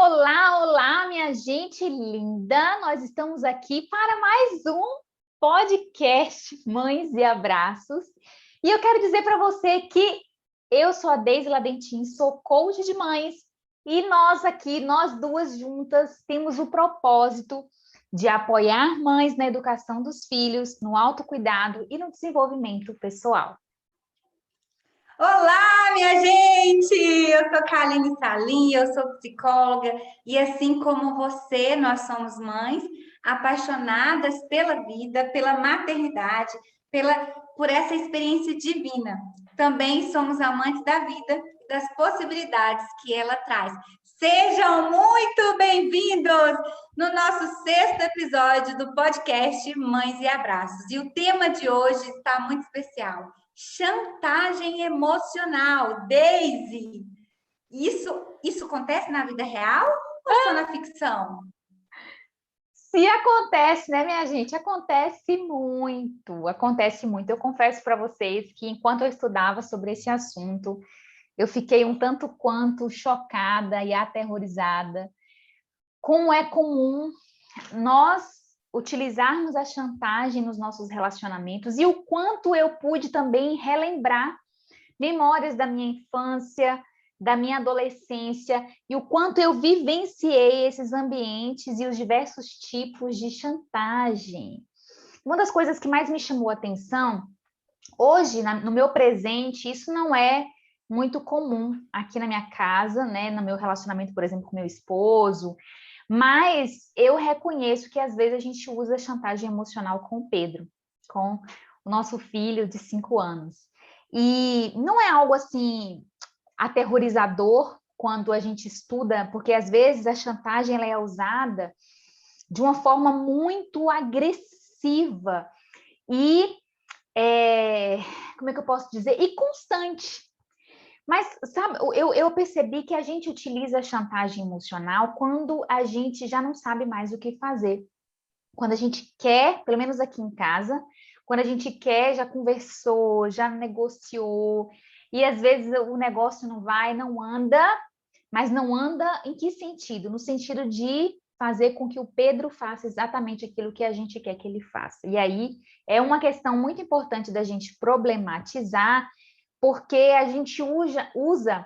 Olá, olá, minha gente linda! Nós estamos aqui para mais um podcast Mães e Abraços. E eu quero dizer para você que eu sou a Deise Ladentin, sou coach de mães, e nós aqui, nós duas juntas, temos o propósito de apoiar mães na educação dos filhos, no autocuidado e no desenvolvimento pessoal. Olá, minha gente! Eu sou Kaline Salim, eu sou psicóloga e assim como você, nós somos mães apaixonadas pela vida, pela maternidade, por essa experiência divina. Também somos amantes da vida e das possibilidades que ela traz. Sejam muito bem-vindos no nosso 6º episódio do podcast Mães e Abraços. E o tema de hoje está muito especial. Chantagem emocional. Deise, isso acontece na vida real ou só na ficção? Se acontece, né, minha gente? Acontece muito, acontece muito. Eu confesso para vocês que enquanto eu estudava sobre esse assunto, eu fiquei um tanto quanto chocada e aterrorizada. Como é comum nós utilizarmos a chantagem nos nossos relacionamentos e o quanto eu pude também relembrar memórias da minha infância, da minha adolescência e o quanto eu vivenciei esses ambientes e os diversos tipos de chantagem. Uma das coisas que mais me chamou a atenção, hoje, no meu presente, isso não é muito comum aqui na minha casa, né, no meu relacionamento, por exemplo, com meu esposo, mas eu reconheço que às vezes a gente usa chantagem emocional com o Pedro, com o nosso filho de 5 anos. E não é algo assim aterrorizador quando a gente estuda, porque às vezes a chantagem ela é usada de uma forma muito agressiva e, como é que eu posso dizer? E constante. Mas, sabe, eu percebi que a gente utiliza a chantagem emocional quando a gente já não sabe mais o que fazer. Quando a gente quer, pelo menos aqui em casa, quando a gente quer, já conversou, já negociou, e às vezes o negócio não vai, não anda, mas não anda em que sentido? No sentido de fazer com que o Pedro faça exatamente aquilo que a gente quer que ele faça. E aí é uma questão muito importante da gente problematizar, porque a gente usa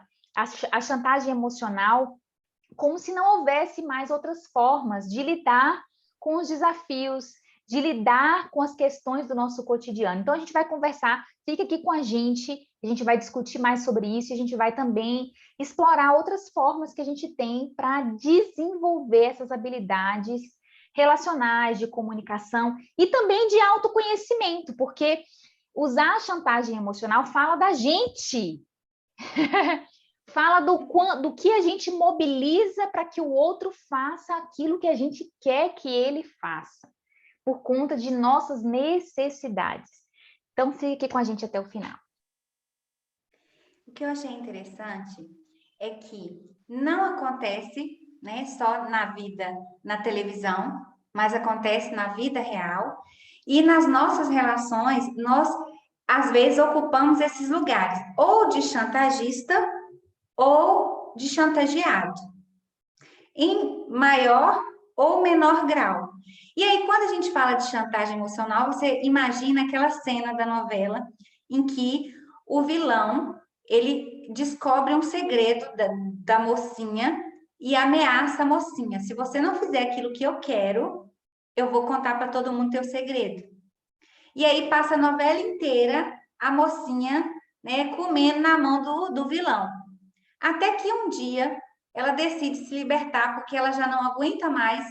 a chantagem emocional como se não houvesse mais outras formas de lidar com os desafios, de lidar com as questões do nosso cotidiano. Então, a gente vai conversar, fica aqui com a gente vai discutir mais sobre isso, e a gente vai também explorar outras formas que a gente tem para desenvolver essas habilidades relacionais, de comunicação e também de autoconhecimento, porque usar a chantagem emocional fala da gente. Fala do que a gente mobiliza para que o outro faça aquilo que a gente quer que ele faça, por conta de nossas necessidades. Então, fique aqui com a gente até o final. O que eu achei interessante é que não acontece, né, só na vida, na televisão, mas acontece na vida real. E nas nossas relações, nós às vezes ocupamos esses lugares, ou de chantagista ou de chantageado, em maior ou menor grau. E aí, quando a gente fala de chantagem emocional, você imagina aquela cena da novela em que o vilão, ele descobre um segredo da mocinha e ameaça a mocinha. Se você não fizer aquilo que eu quero, eu vou contar para todo mundo teu segredo. E aí passa a novela inteira a mocinha, né, comendo na mão do vilão. Até que um dia ela decide se libertar porque ela já não aguenta mais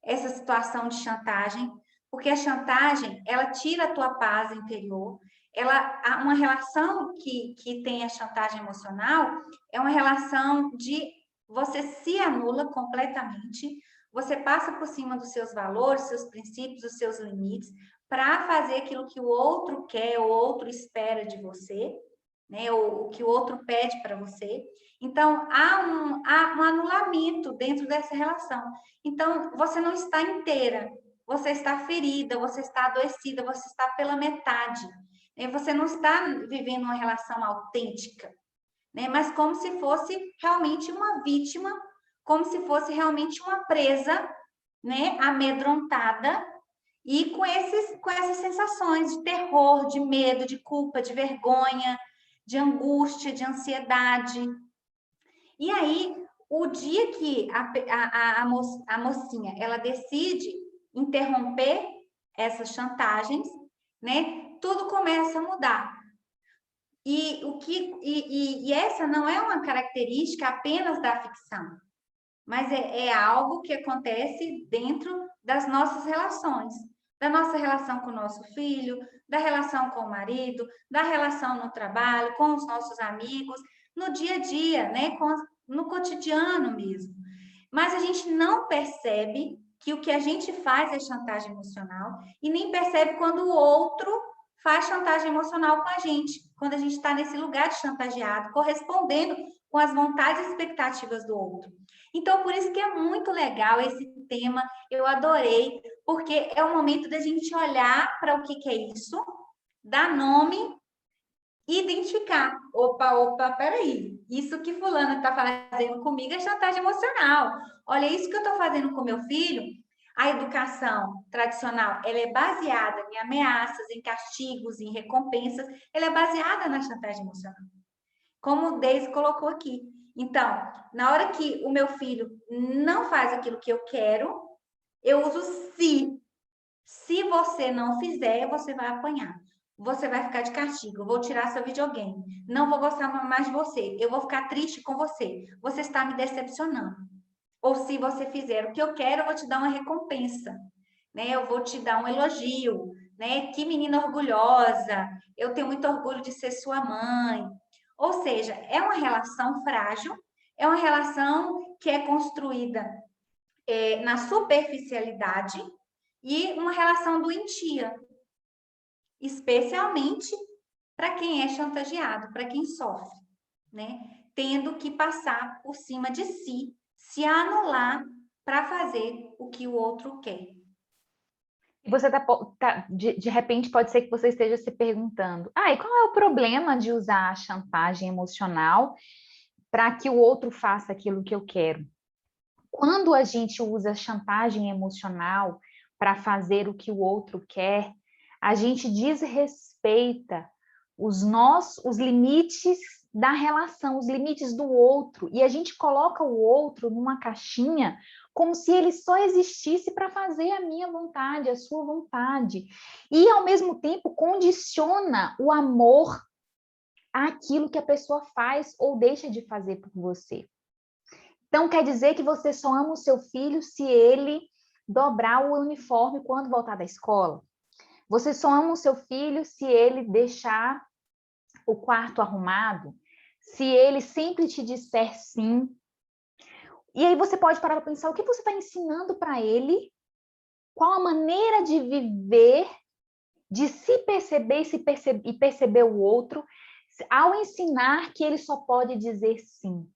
essa situação de chantagem, porque a chantagem, ela tira a tua paz interior, uma relação que tem a chantagem emocional é uma relação de você se anula completamente, você passa por cima dos seus valores, seus princípios, os seus limites, para fazer aquilo que o outro quer, o outro espera de você, né? O que o outro pede para você. Então, há um anulamento dentro dessa relação. Então, você não está inteira, você está ferida, você está adoecida, você está pela metade. Né? Você não está vivendo uma relação autêntica, né? Mas como se fosse realmente uma vítima como se fosse realmente uma presa, né, amedrontada e com essas sensações de terror, de medo, de culpa, de vergonha, de angústia, de ansiedade. E aí, o dia que a mocinha ela decide interromper essas chantagens, né, tudo começa a mudar. E essa não é uma característica apenas da ficção, mas é algo que acontece dentro das nossas relações, da nossa relação com o nosso filho, da relação com o marido, da relação no trabalho, com os nossos amigos, no dia a dia, né? No cotidiano mesmo. Mas a gente não percebe que o que a gente faz é chantagem emocional e nem percebe quando o outro faz chantagem emocional com a gente, quando a gente está nesse lugar de chantageado, correspondendo com as vontades e expectativas do outro. Então, por isso que é muito legal esse tema, eu adorei, porque é o momento da gente olhar para o que é isso, dar nome, identificar. Opa, peraí, isso que fulano está fazendo comigo é chantagem emocional. Olha, isso que eu estou fazendo com meu filho, a educação tradicional, ela é baseada em ameaças, em castigos, em recompensas, ela é baseada na chantagem emocional. Como o Deise colocou aqui. Então, na hora que o meu filho não faz aquilo que eu quero, eu uso se. Se você não fizer, você vai apanhar. Você vai ficar de castigo. Eu vou tirar seu videogame. Não vou gostar mais de você. Eu vou ficar triste com você. Você está me decepcionando. Ou se você fizer o que eu quero, eu vou te dar uma recompensa. Né? Eu vou te dar um elogio. Né? Que menina orgulhosa. Eu tenho muito orgulho de ser sua mãe. Ou seja, é uma relação frágil, é uma relação que é construída na superficialidade e uma relação doentia, especialmente para quem é chantageado, para quem sofre, né? Tendo que passar por cima de si, se anular para fazer o que o outro quer. E você de repente pode ser que você esteja se perguntando, e qual é o problema de usar a chantagem emocional para que o outro faça aquilo que eu quero? Quando a gente usa chantagem emocional para fazer o que o outro quer, a gente desrespeita os limites da relação, os limites do outro, e a gente coloca o outro numa caixinha como se ele só existisse para fazer a minha vontade, a sua vontade, e ao mesmo tempo condiciona o amor àquilo que a pessoa faz ou deixa de fazer por você. Então, quer dizer que você só ama o seu filho se ele dobrar o uniforme quando voltar da escola? Você só ama o seu filho se ele deixar o quarto arrumado? Se ele sempre te disser sim? E aí você pode parar para pensar, o que você está ensinando para ele? Qual a maneira de viver, de se perceber e perceber o outro, ao ensinar que ele só pode dizer sim?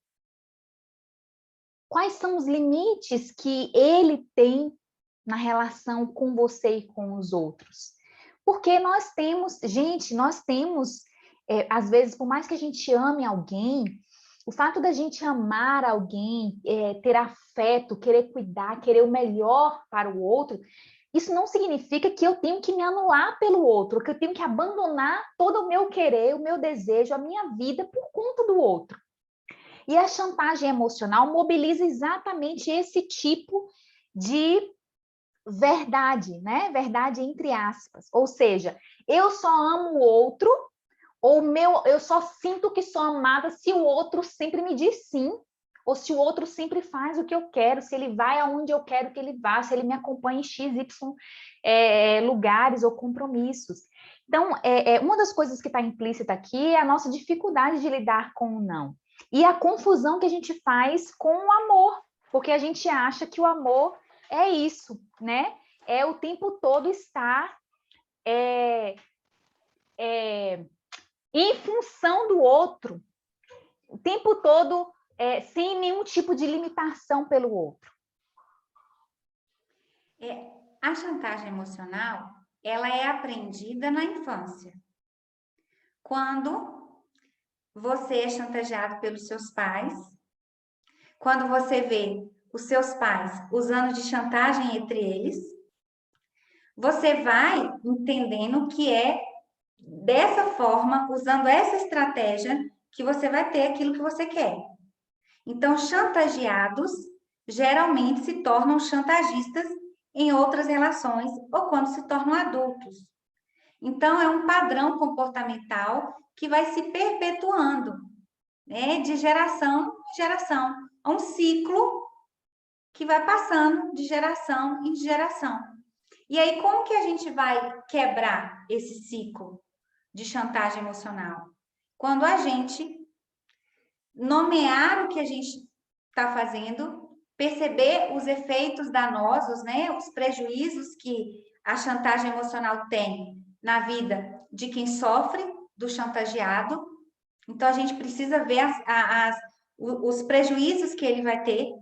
Quais são os limites que ele tem na relação com você e com os outros? Porque nós temos, às vezes, por mais que a gente ame alguém, o fato da gente amar alguém, ter afeto, querer cuidar, querer o melhor para o outro, isso não significa que eu tenho que me anular pelo outro, que eu tenho que abandonar todo o meu querer, o meu desejo, a minha vida por conta do outro. E a chantagem emocional mobiliza exatamente esse tipo de verdade, né? Verdade entre aspas. Ou seja, eu só amo o outro, eu só sinto que sou amada se o outro sempre me diz sim, ou se o outro sempre faz o que eu quero, se ele vai aonde eu quero que ele vá, se ele me acompanha em X, Y lugares ou compromissos. Então, uma das coisas que está implícita aqui é a nossa dificuldade de lidar com o não. E a confusão que a gente faz com o amor, porque a gente acha que o amor é isso, né? É o tempo todo estar em função do outro, o tempo todo sem nenhum tipo de limitação pelo outro. A chantagem emocional, ela é aprendida na infância. Quando você é chantageado pelos seus pais, quando você vê os seus pais usando de chantagem entre eles, você vai entendendo que é dessa forma, usando essa estratégia, que você vai ter aquilo que você quer. Então, chantageados geralmente se tornam chantagistas em outras relações ou quando se tornam adultos. Então, é um padrão comportamental que vai se perpetuando, né, de geração em geração. É um ciclo que vai passando de geração em geração. E aí, como que a gente vai quebrar esse ciclo de chantagem emocional? Quando a gente nomear o que a gente está fazendo, perceber os efeitos danosos, né, os prejuízos que a chantagem emocional tem na vida de quem sofre do chantageado. Então, a gente precisa ver os prejuízos que ele vai ter,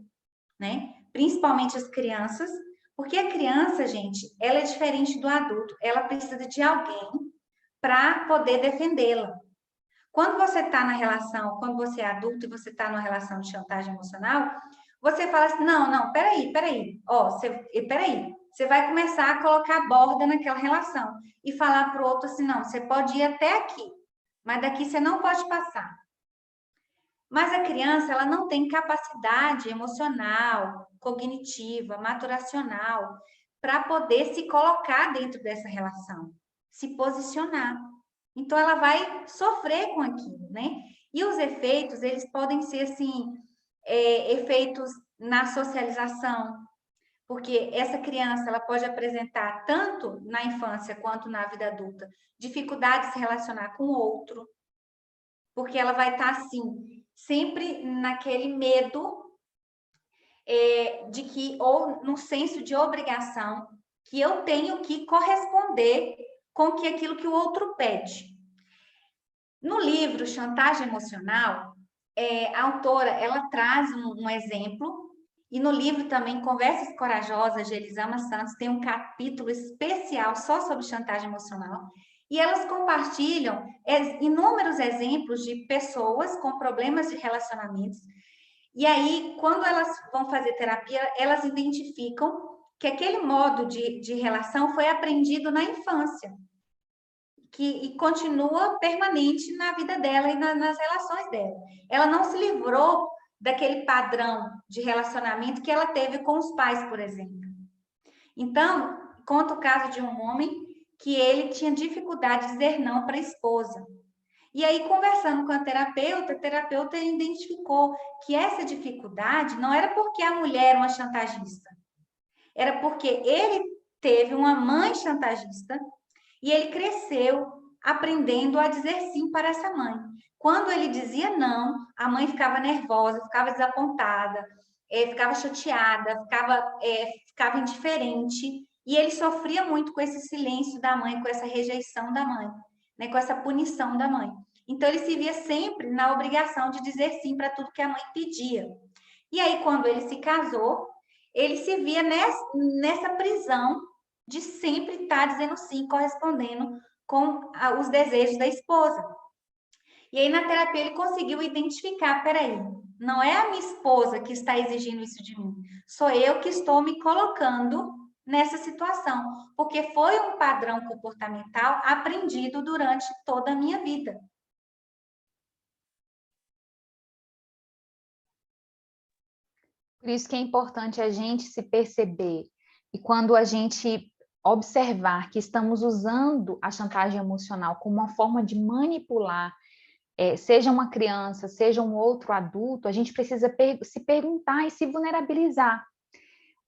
né? Principalmente as crianças, porque a criança, gente, ela é diferente do adulto, ela precisa de alguém para poder defendê-la. Quando você está na relação, quando você é adulto e você está numa relação de chantagem emocional, você fala assim, não, peraí, peraí, você vai começar a colocar borda naquela relação e falar para o outro assim, não, você pode ir até aqui, mas daqui você não pode passar. Mas a criança, ela não tem capacidade emocional, cognitiva, maturacional, para poder se colocar dentro dessa relação, se posicionar. Então, ela vai sofrer com aquilo, né? E os efeitos, eles podem ser, assim, efeitos na socialização, porque essa criança, ela pode apresentar, tanto na infância quanto na vida adulta, dificuldade de se relacionar com o outro, porque ela vai estar, assim, sempre naquele medo de que, ou no senso de obrigação, que eu tenho que corresponder com que aquilo que o outro pede. No livro Chantagem Emocional, a autora, ela traz um exemplo, e no livro também, Conversas Corajosas, de Elisama Santos, tem um capítulo especial só sobre chantagem emocional, e elas compartilham inúmeros exemplos de pessoas com problemas de relacionamentos. E aí, quando elas vão fazer terapia, elas identificam que aquele modo de relação foi aprendido na infância, e continua permanente na vida dela e nas relações dela. Ela não se livrou daquele padrão de relacionamento que ela teve com os pais, por exemplo. Então, conta o caso de um homem que ele tinha dificuldade de dizer não para a esposa. E aí, conversando com a terapeuta identificou que essa dificuldade não era porque a mulher era uma chantagista, era porque ele teve uma mãe chantagista e ele cresceu aprendendo a dizer sim para essa mãe. Quando ele dizia não, a mãe ficava nervosa, ficava desapontada, ficava chateada, ficava indiferente. E ele sofria muito com esse silêncio da mãe, com essa rejeição da mãe, né, com essa punição da mãe. Então, ele se via sempre na obrigação de dizer sim para tudo que a mãe pedia. E aí, quando ele se casou, ele se via nessa prisão de sempre estar dizendo sim, correspondendo com os desejos da esposa. E aí, na terapia, ele conseguiu identificar, peraí, não é a minha esposa que está exigindo isso de mim, sou eu que estou me colocando nessa situação, porque foi um padrão comportamental aprendido durante toda a minha vida. Por isso que é importante a gente se perceber. E quando a gente observar que estamos usando a chantagem emocional como uma forma de manipular, seja uma criança, seja um outro adulto, a gente precisa se perguntar e se vulnerabilizar.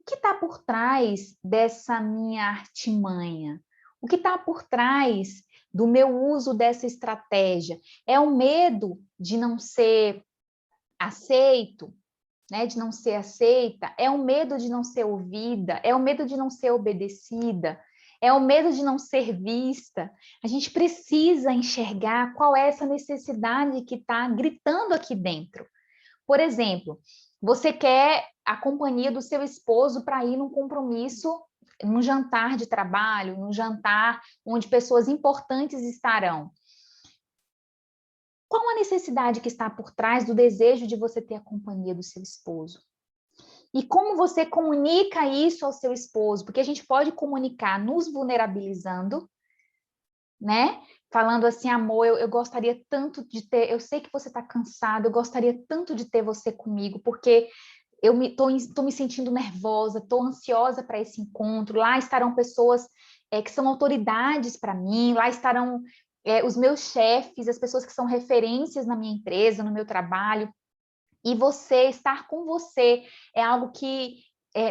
O que está por trás dessa minha artimanha? O que está por trás do meu uso dessa estratégia? É o medo de não ser aceito? Né, de não ser aceita, é o medo de não ser ouvida, é o medo de não ser obedecida, é o medo de não ser vista. A gente precisa enxergar qual é essa necessidade que está gritando aqui dentro. Por exemplo, você quer a companhia do seu esposo para ir num compromisso, num jantar de trabalho, num jantar onde pessoas importantes estarão. Qual a necessidade que está por trás do desejo de você ter a companhia do seu esposo? E como você comunica isso ao seu esposo? Porque a gente pode comunicar nos vulnerabilizando, né? Falando assim, amor, eu gostaria tanto de ter, eu sei que você está cansado, eu gostaria tanto de ter você comigo, porque tô me sentindo nervosa, estou ansiosa para esse encontro. Lá estarão pessoas que são autoridades para mim, lá estarão os meus chefes, as pessoas que são referências na minha empresa, no meu trabalho. E você, estar com você, é algo que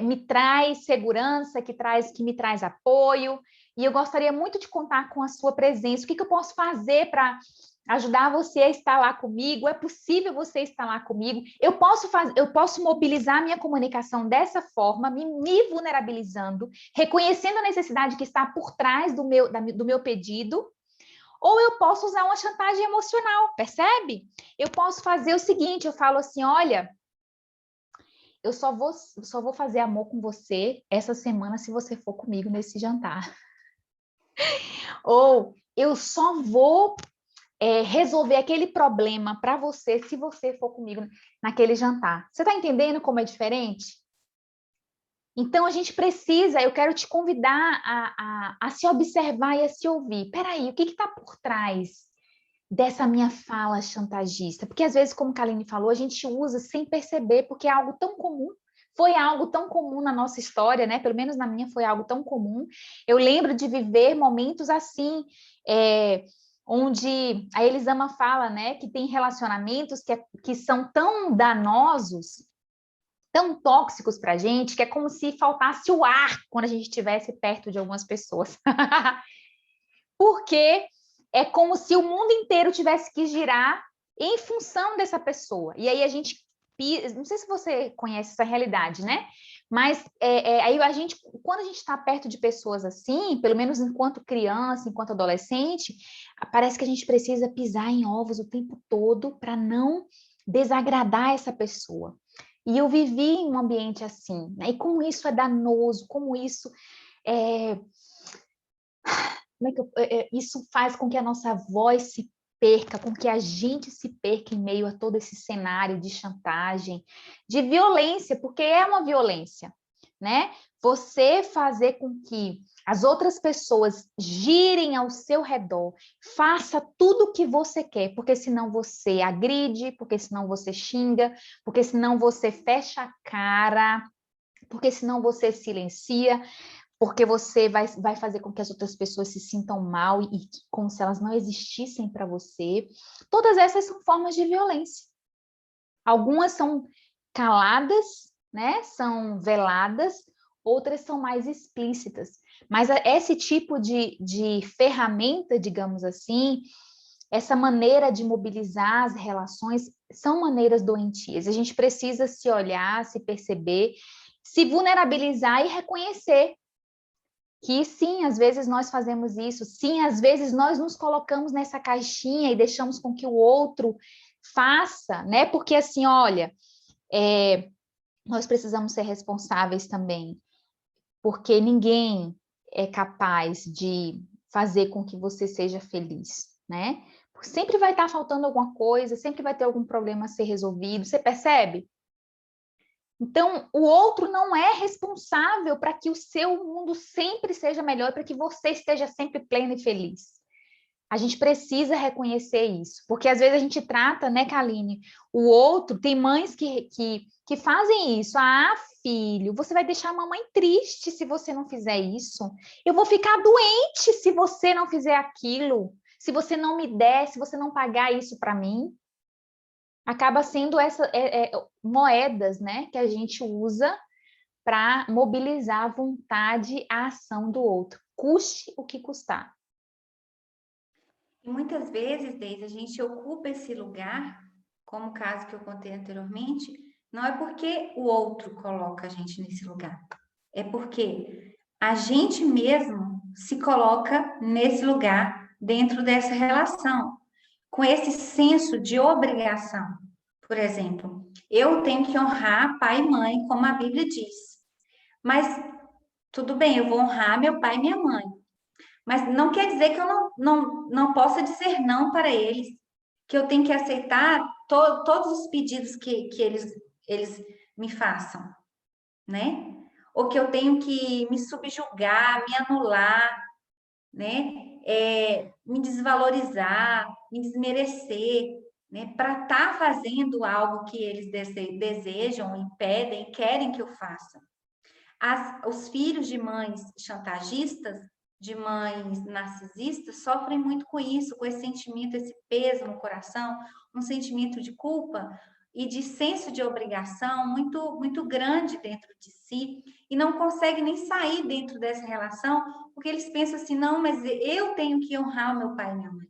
me traz segurança, que me traz apoio. E eu gostaria muito de contar com a sua presença. O que eu posso fazer para ajudar você a estar lá comigo? É possível você estar lá comigo? Eu posso mobilizar minha comunicação dessa forma, me vulnerabilizando, reconhecendo a necessidade que está por trás do meu pedido, ou eu posso usar uma chantagem emocional, percebe? Eu posso fazer o seguinte, eu falo assim, olha, eu só vou fazer amor com você essa semana se você for comigo nesse jantar. Ou eu só vou resolver aquele problema para você se você for comigo naquele jantar. Você está entendendo como é diferente? Então, a gente precisa, eu quero te convidar a se observar e a se ouvir. Peraí, o que está por trás dessa minha fala chantagista? Porque às vezes, como a Kaline falou, a gente usa sem perceber, porque é algo tão comum. Foi algo tão comum na nossa história, né? Pelo menos na minha foi algo tão comum. Eu lembro de viver momentos assim, onde a Elisama fala, né, que tem relacionamentos que são tão danosos, tão tóxicos para a gente, que é como se faltasse o ar quando a gente estivesse perto de algumas pessoas. Porque é como se o mundo inteiro tivesse que girar em função dessa pessoa. E aí a gente, não sei se você conhece essa realidade, né? Mas aí a gente, quando a gente está perto de pessoas assim, pelo menos enquanto criança, enquanto adolescente, parece que a gente precisa pisar em ovos o tempo todo para não desagradar essa pessoa. E eu vivi em um ambiente assim, né? E como isso é danoso, como isso é, isso faz com que a nossa voz se perca, com que a gente se perca em meio a todo esse cenário de chantagem, de violência, porque é uma violência, né? Você fazer com que as outras pessoas girem ao seu redor, faça tudo o que você quer, porque senão você agride, porque senão você xinga, porque senão você fecha a cara, porque senão você silencia, porque você vai fazer com que as outras pessoas se sintam mal e como se elas não existissem para você. Todas essas são formas de violência. Algumas são caladas, né? São veladas, outras são mais explícitas. Mas esse tipo de ferramenta, digamos assim, essa maneira de mobilizar as relações, são maneiras doentias. A gente precisa se olhar, se perceber, se vulnerabilizar e reconhecer que sim, às vezes nós fazemos isso, sim, às vezes nós nos colocamos nessa caixinha e deixamos com que o outro faça, né? Porque assim, olha, nós precisamos ser responsáveis também, porque ninguém é capaz de fazer com que você seja feliz, né? Sempre vai estar faltando alguma coisa, sempre vai ter algum problema a ser resolvido, você percebe? Então, o outro não é responsável para que o seu mundo sempre seja melhor, para que você esteja sempre pleno e feliz. A gente precisa reconhecer isso, porque às vezes a gente trata, né, Kaline, o outro, tem mães que fazem isso. Ah, filho, você vai deixar a mamãe triste se você não fizer isso. Eu vou ficar doente se você não fizer aquilo. Se você não me der, se você não pagar isso para mim. Acaba sendo moedas, né, que a gente usa para mobilizar a vontade, a ação do outro, custe o que custar. E muitas vezes, Deise, a gente ocupa esse lugar, como o caso que eu contei anteriormente, não é porque o outro coloca a gente nesse lugar, é porque a gente mesmo se coloca nesse lugar dentro dessa relação, com esse senso de obrigação. Por exemplo, eu tenho que honrar pai e mãe, como a Bíblia diz. Mas tudo bem, eu vou honrar meu pai e minha mãe. Mas não quer dizer que eu não possa dizer não para eles. que eu tenho que aceitar todos os pedidos que eles me façam, né? Ou que eu tenho que me subjugar, me anular, né? Me desvalorizar, me desmerecer, né? Para estar fazendo algo que eles desejam e pedem, querem que eu faça. Os filhos de mães chantagistas, de mães narcisistas, sofrem muito com isso, com esse sentimento, esse peso no coração, um sentimento de culpa e de senso de obrigação muito, muito grande dentro de si, e não conseguem nem sair dentro dessa relação, porque eles pensam assim, não, mas eu tenho que honrar o meu pai e minha mãe.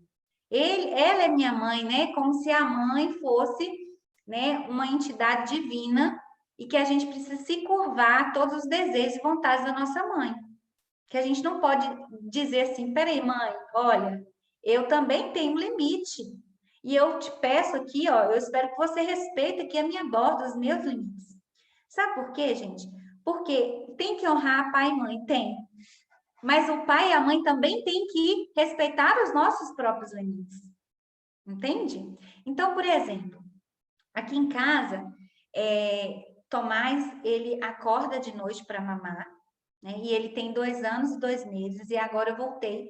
Ela é minha mãe, né? Como se a mãe fosse, né, uma entidade divina e que a gente precisa se curvar a todos os desejos e vontades da nossa mãe. Que a gente não pode dizer assim, peraí, mãe, olha, eu também tenho um limite. E eu te peço aqui, ó, eu espero que você respeite aqui a minha borda, os meus limites. Sabe por quê, gente? Porque tem que honrar pai e mãe, tem. Mas o pai e a mãe também têm que respeitar os nossos próprios limites. Entende? Então, por exemplo, aqui em casa, Tomás, ele acorda de noite para mamar, né? E ele tem 2 anos e 2 meses, e agora eu voltei,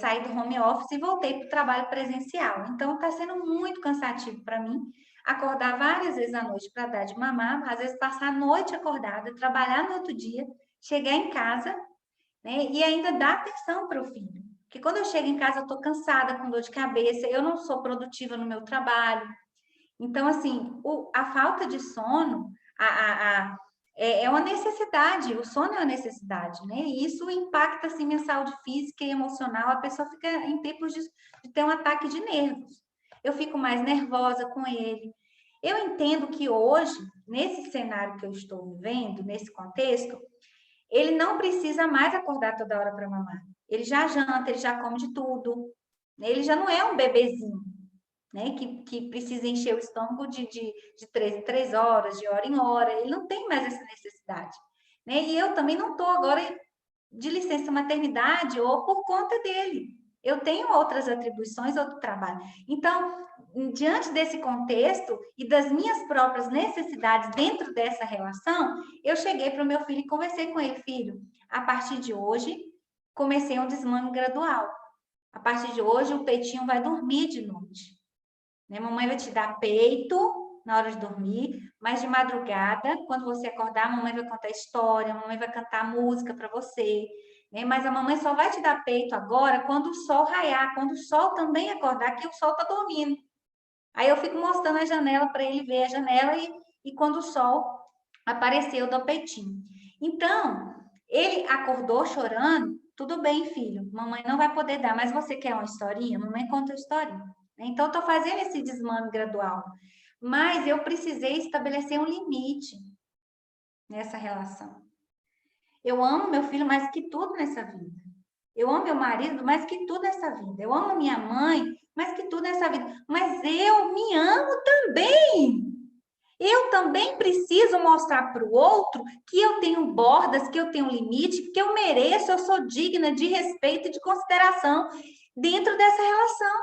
saí do home office e voltei para o trabalho presencial. Então, está sendo muito cansativo para mim acordar várias vezes à noite para dar de mamar, às vezes passar a noite acordada, trabalhar no outro dia, chegar em casa, né? E ainda dar atenção para o filho. Porque quando eu chego em casa, eu estou cansada, com dor de cabeça, eu não sou produtiva no meu trabalho. Então, assim, a falta de sono é uma necessidade, o sono é uma necessidade, né? E isso impacta, assim, minha saúde física e emocional, a pessoa fica em tempos de ter um ataque de nervos. Eu fico mais nervosa com ele. Eu entendo que hoje, nesse cenário que eu estou vivendo, nesse contexto, ele não precisa mais acordar toda hora para mamar. Ele já janta, ele já come de tudo. Ele já não é um bebezinho, né? Que precisa encher o estômago de 3 em 3 horas, de hora em hora. Ele não tem mais essa necessidade, né? E eu também não estou agora de licença maternidade ou por conta dele. Eu tenho outras atribuições, outro trabalho. Então, diante desse contexto e das minhas próprias necessidades dentro dessa relação, eu cheguei para o meu filho e conversei com ele, filho, a partir de hoje, comecei um desmame gradual. A partir de hoje, o peitinho vai dormir de noite. Né? Mamãe vai te dar peito na hora de dormir, mas de madrugada, quando você acordar, a mamãe vai contar história, a mamãe vai cantar música para você, né? Mas a mamãe só vai te dar peito agora quando o sol raiar, quando o sol também acordar, que o sol tá dormindo. Aí eu fico mostrando a janela para ele ver a janela e quando o sol aparecer, eu dou peitinho. Então, ele acordou chorando, tudo bem, filho, mamãe não vai poder dar, mas você quer uma historinha? Mamãe conta a historinha. Então, estou fazendo esse desmame gradual. Mas eu precisei estabelecer um limite nessa relação. Eu amo meu filho mais que tudo nessa vida. Eu amo meu marido mais que tudo nessa vida. Eu amo minha mãe mais que tudo nessa vida. Mas eu me amo também. Eu também preciso mostrar para o outro que eu tenho bordas, que eu tenho limite, que eu mereço, eu sou digna de respeito e de consideração dentro dessa relação.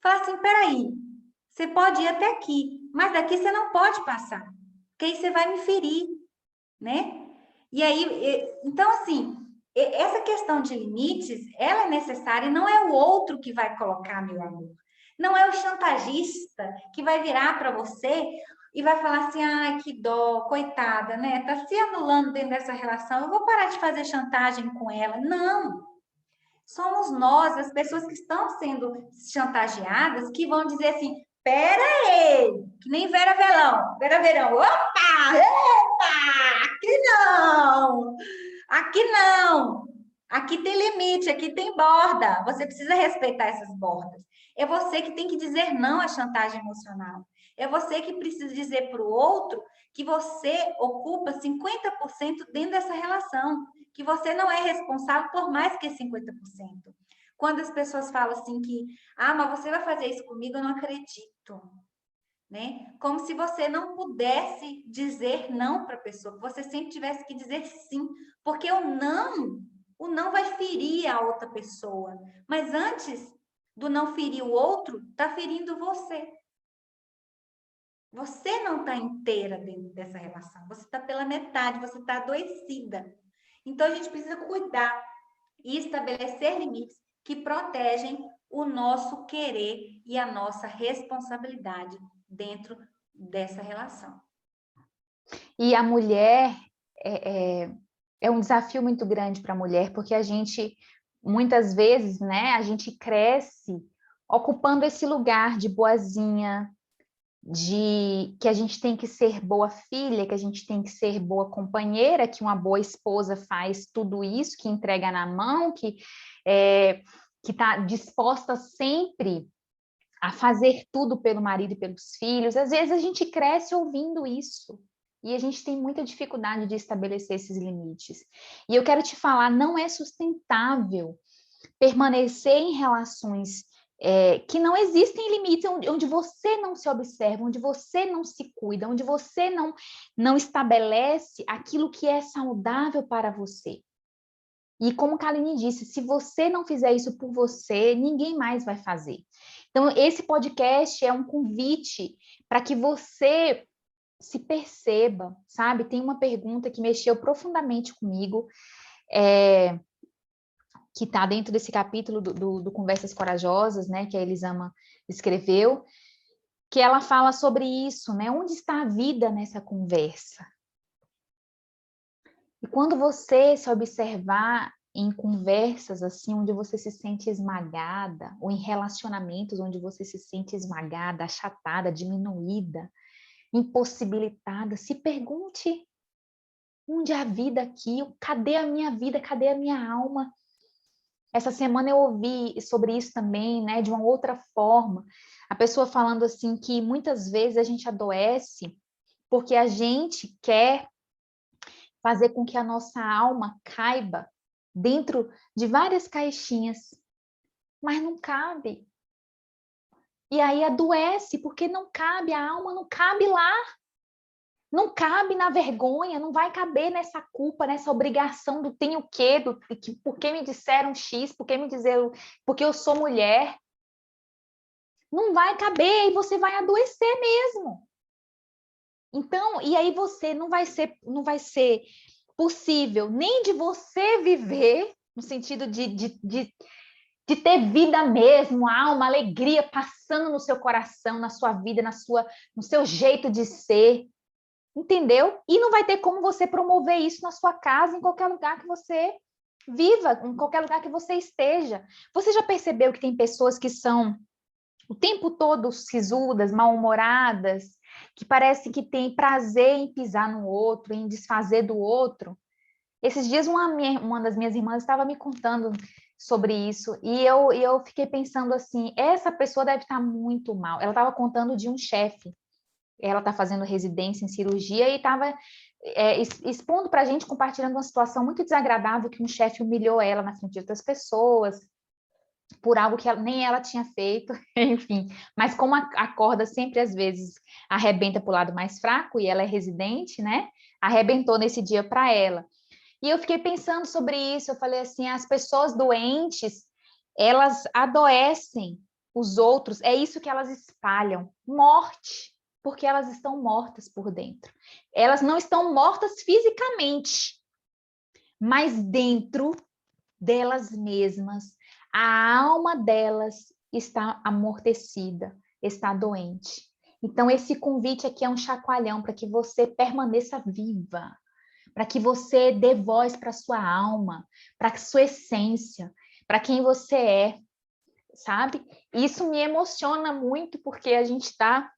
Fala assim, peraí, você pode ir até aqui, mas daqui você não pode passar, porque aí você vai me ferir, né? E aí, então assim, essa questão de limites, ela é necessária e não é o outro que vai colocar, meu amor. Não é o chantagista que vai virar para você e vai falar assim, ai, que dó, coitada, né? Tá se anulando dentro dessa relação, eu vou parar de fazer chantagem com ela. Não! Somos nós, as pessoas que estão sendo chantageadas, que vão dizer assim: pera aí, que nem Vera Verão, Vera Verão, opa, epa, aqui não, aqui não, aqui tem limite, aqui tem borda, você precisa respeitar essas bordas. É você que tem que dizer não à chantagem emocional. É você que precisa dizer para o outro que você ocupa 50% dentro dessa relação, que você não é responsável por mais que 50%. Quando as pessoas falam assim que, mas você vai fazer isso comigo, eu não acredito. Né? Como se você não pudesse dizer não para a pessoa, que você sempre tivesse que dizer sim, porque o não vai ferir a outra pessoa. Mas antes do não ferir o outro, está ferindo você. Você não está inteira dentro dessa relação. Você está pela metade, você está adoecida. Então, a gente precisa cuidar e estabelecer limites que protegem o nosso querer e a nossa responsabilidade dentro dessa relação. E a mulher é um desafio muito grande para a mulher, porque a gente, muitas vezes, né, a gente cresce ocupando esse lugar de boazinha, de que a gente tem que ser boa filha, que a gente tem que ser boa companheira, que uma boa esposa faz tudo isso, que entrega na mão, que está disposta sempre a fazer tudo pelo marido e pelos filhos. Às vezes a gente cresce ouvindo isso e a gente tem muita dificuldade de estabelecer esses limites. E eu quero te falar, não é sustentável permanecer em relações que não existem limites, onde você não se observa, onde você não se cuida, onde você não estabelece aquilo que é saudável para você. E como Kaline disse, se você não fizer isso por você, ninguém mais vai fazer. Então, esse podcast é um convite para que você se perceba, sabe? Tem uma pergunta que mexeu profundamente comigo, que está dentro desse capítulo do Conversas Corajosas, né, que a Elisama escreveu, que ela fala sobre isso, né? Onde está a vida nessa conversa? E quando você se observar em conversas assim, onde você se sente esmagada, ou em relacionamentos onde você se sente esmagada, achatada, diminuída, impossibilitada, se pergunte: onde é a vida aqui? Cadê a minha vida? Cadê a minha alma? Essa semana eu ouvi sobre isso também, né, de uma outra forma. A pessoa falando assim que muitas vezes a gente adoece porque a gente quer fazer com que a nossa alma caiba dentro de várias caixinhas, mas não cabe. E aí adoece porque não cabe, a alma não cabe lá. Não cabe na vergonha, não vai caber nessa culpa, nessa obrigação do tenho quê, por que me disseram X, porque eu sou mulher. Não vai caber e você vai adoecer mesmo. Então, e aí você não vai ser possível nem de você viver, no sentido de ter vida mesmo, alma, alegria passando no seu coração, na sua vida, no seu jeito de ser. Entendeu? E não vai ter como você promover isso na sua casa, em qualquer lugar que você viva, em qualquer lugar que você esteja. Você já percebeu que tem pessoas que são o tempo todo sisudas, mal-humoradas, que parece que tem prazer em pisar no outro, em desfazer do outro? Esses dias uma das minhas irmãs estava me contando sobre isso e eu fiquei pensando assim, essa pessoa deve estar muito mal. Ela estava contando de um chefe. Ela está fazendo residência em cirurgia e estava expondo para a gente, compartilhando uma situação muito desagradável que um chefe humilhou ela na frente de outras pessoas, por algo que nem ela tinha feito, enfim. Mas como a corda sempre, às vezes, arrebenta para o lado mais fraco, e ela é residente, né? Arrebentou nesse dia para ela. E eu fiquei pensando sobre isso, eu falei assim, as pessoas doentes, elas adoecem os outros, é isso que elas espalham, morte, porque elas estão mortas por dentro. Elas não estão mortas fisicamente, mas dentro delas mesmas, a alma delas está amortecida, está doente. Então, esse convite aqui é um chacoalhão para que você permaneça viva, para que você dê voz para a sua alma, para a sua essência, para quem você é, sabe? Isso me emociona muito, porque a gente está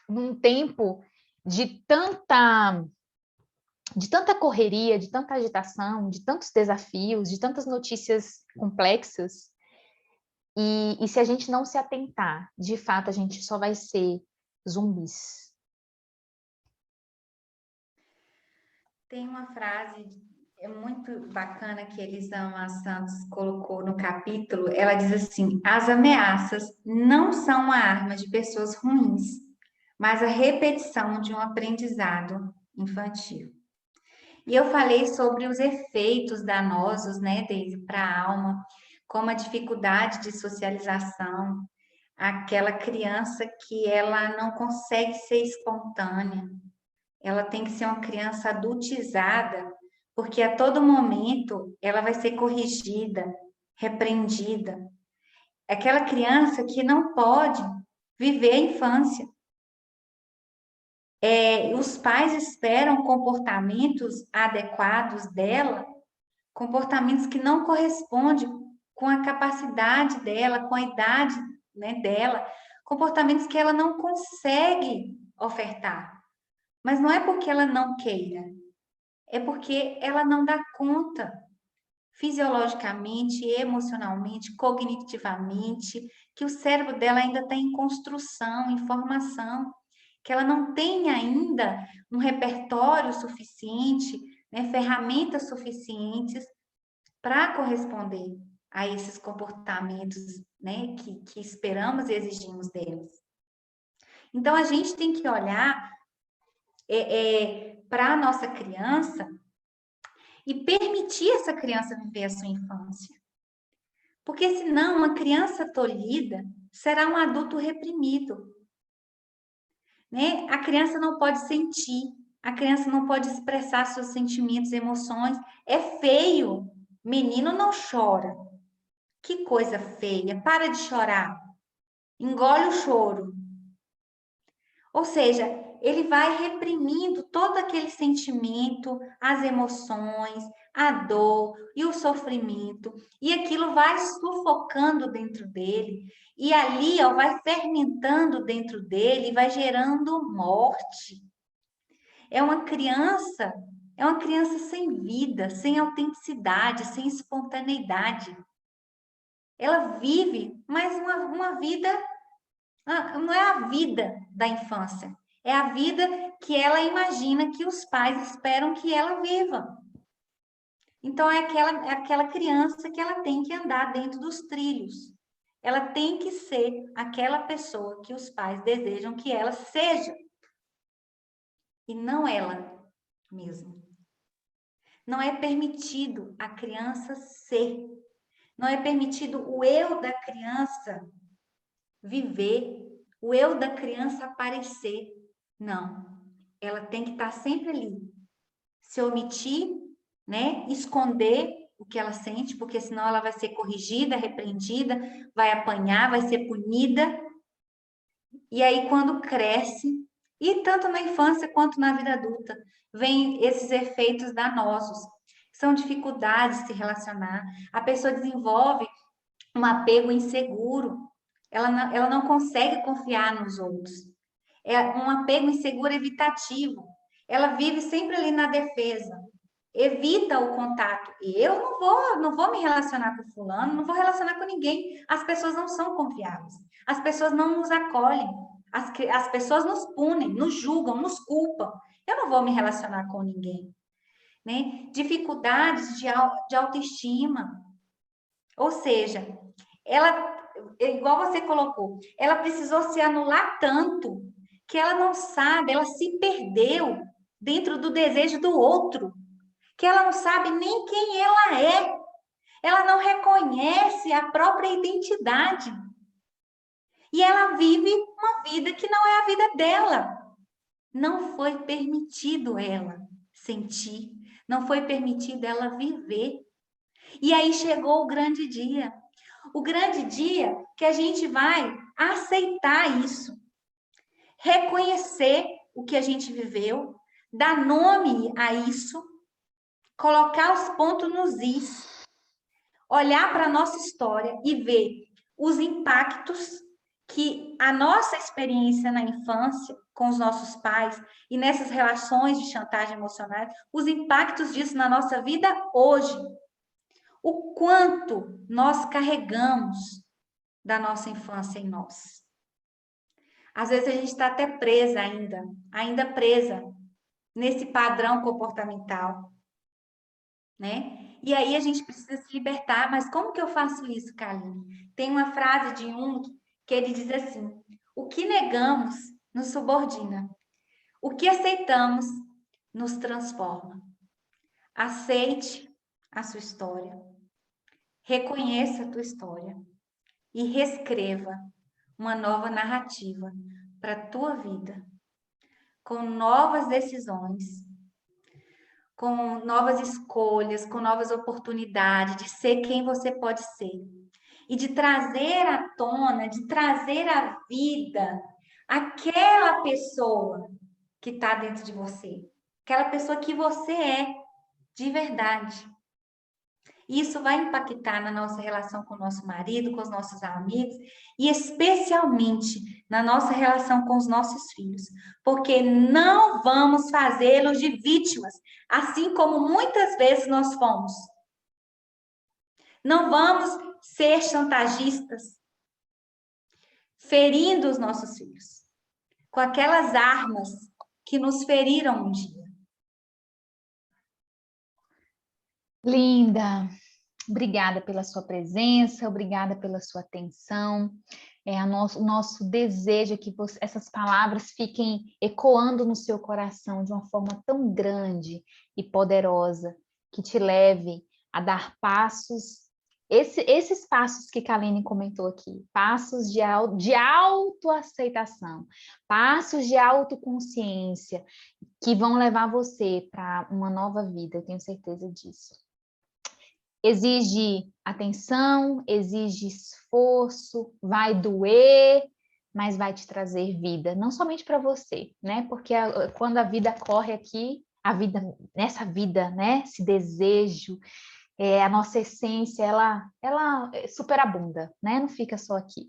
num tempo de tanta correria, de tanta agitação, de tantos desafios, de tantas notícias complexas, e se a gente não se atentar, de fato, a gente só vai ser zumbis. Tem uma frase muito bacana que Elisama Santos colocou no capítulo. Ela diz assim: as ameaças não são uma arma de pessoas ruins, mas a repetição de um aprendizado infantil. E eu falei sobre os efeitos danosos, né, para a alma, como a dificuldade de socialização, aquela criança que ela não consegue ser espontânea, ela tem que ser uma criança adultizada, porque a todo momento ela vai ser corrigida, repreendida. Aquela criança que não pode viver a infância. Os pais esperam comportamentos adequados dela, comportamentos que não correspondem com a capacidade dela, com a idade, né, dela, comportamentos que ela não consegue ofertar. Mas não é porque ela não queira, é porque ela não dá conta fisiologicamente, emocionalmente, cognitivamente, que o cérebro dela ainda está em construção, em formação, que ela não tem ainda um repertório suficiente, né, ferramentas suficientes para corresponder a esses comportamentos, né, que esperamos e exigimos deles. Então, a gente tem que olhar para a nossa criança e permitir essa criança viver a sua infância. Porque senão uma criança tolhida será um adulto reprimido. Né? A criança não pode sentir, a criança não pode expressar seus sentimentos, emoções. É feio. Menino não chora. Que coisa feia. Para de chorar. Engole o choro. Ou seja, ele vai reprimindo todo aquele sentimento, as emoções, a dor e o sofrimento, e aquilo vai sufocando dentro dele, e ali, ó, vai fermentando dentro dele, vai gerando morte. É uma criança, é uma criança sem vida, sem autenticidade, sem espontaneidade. Ela vive, mas uma vida não é a vida da infância, é a vida que ela imagina que os pais esperam que ela viva. Então, é aquela criança que ela tem que andar dentro dos trilhos. Ela tem que ser aquela pessoa que os pais desejam que ela seja. E não ela mesma. Não é permitido a criança ser. Não é permitido o eu da criança viver, o eu da criança aparecer. Não. Ela tem que estar sempre ali. Se omitir, né? Esconder o que ela sente, porque senão ela vai ser corrigida, repreendida, vai apanhar, vai ser punida. E aí, quando cresce, e tanto na infância quanto na vida adulta, vem esses efeitos danosos. São dificuldades de se relacionar. A pessoa desenvolve um apego inseguro. Ela não consegue confiar nos outros. É um apego inseguro evitativo. Ela vive sempre ali na defesa. Evita o contato. Eu não vou me relacionar com fulano, não vou relacionar com ninguém. As pessoas não são confiáveis. As pessoas não nos acolhem. As pessoas nos punem, nos julgam, nos culpam. Eu não vou me relacionar com ninguém. Né? Dificuldades de autoestima. Ou seja, ela, igual você colocou, ela precisou se anular tanto que ela não sabe, ela se perdeu dentro do desejo do outro, que ela não sabe nem quem ela é. Ela não reconhece a própria identidade. E ela vive uma vida que não é a vida dela. Não foi permitido ela sentir, não foi permitido ela viver. E aí chegou o grande dia. O grande dia que a gente vai aceitar isso, reconhecer o que a gente viveu, dar nome a isso, colocar os pontos nos is, olhar para a nossa história e ver os impactos que a nossa experiência na infância com os nossos pais e nessas relações de chantagem emocional, os impactos disso na nossa vida hoje. O quanto nós carregamos da nossa infância em nós. Às vezes a gente está até presa ainda presa nesse padrão comportamental, né? E aí a gente precisa se libertar. Mas como que eu faço isso, Kaline? Tem uma frase de Jung que ele diz assim: o que negamos nos subordina, o que aceitamos nos transforma. Aceite a sua história. Reconheça a tua história e reescreva uma nova narrativa para a tua vida, com novas decisões, com novas escolhas, com novas oportunidades de ser quem você pode ser. E de trazer à tona, de trazer à vida aquela pessoa que está dentro de você, aquela pessoa que você é de verdade. Isso vai impactar na nossa relação com o nosso marido, com os nossos amigos e especialmente na nossa relação com os nossos filhos, porque não vamos fazê-los de vítimas, assim como muitas vezes nós fomos. Não vamos ser chantagistas, ferindo os nossos filhos com aquelas armas que nos feriram um dia. Linda, obrigada pela sua presença, obrigada pela sua atenção. O nosso desejo é que essas palavras fiquem ecoando no seu coração de uma forma tão grande e poderosa, que te leve a dar passos, esses passos que Kaline comentou aqui, passos de autoaceitação, passos de autoconsciência, que vão levar você para uma nova vida, eu tenho certeza disso. Exige atenção, exige esforço, vai doer, mas vai te trazer vida, não somente para você, né? Porque quando a vida corre aqui, nessa vida, né? Esse desejo, a nossa essência, ela superabunda, né? Não fica só aqui.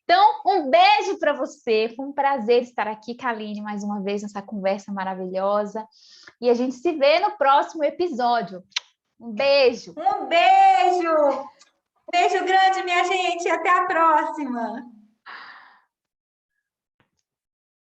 Então, um beijo para você. Foi um prazer estar aqui, Kaline, mais uma vez nessa conversa maravilhosa. E a gente se vê no próximo episódio. Um beijo! Um beijo! Beijo grande, minha gente! Até a próxima!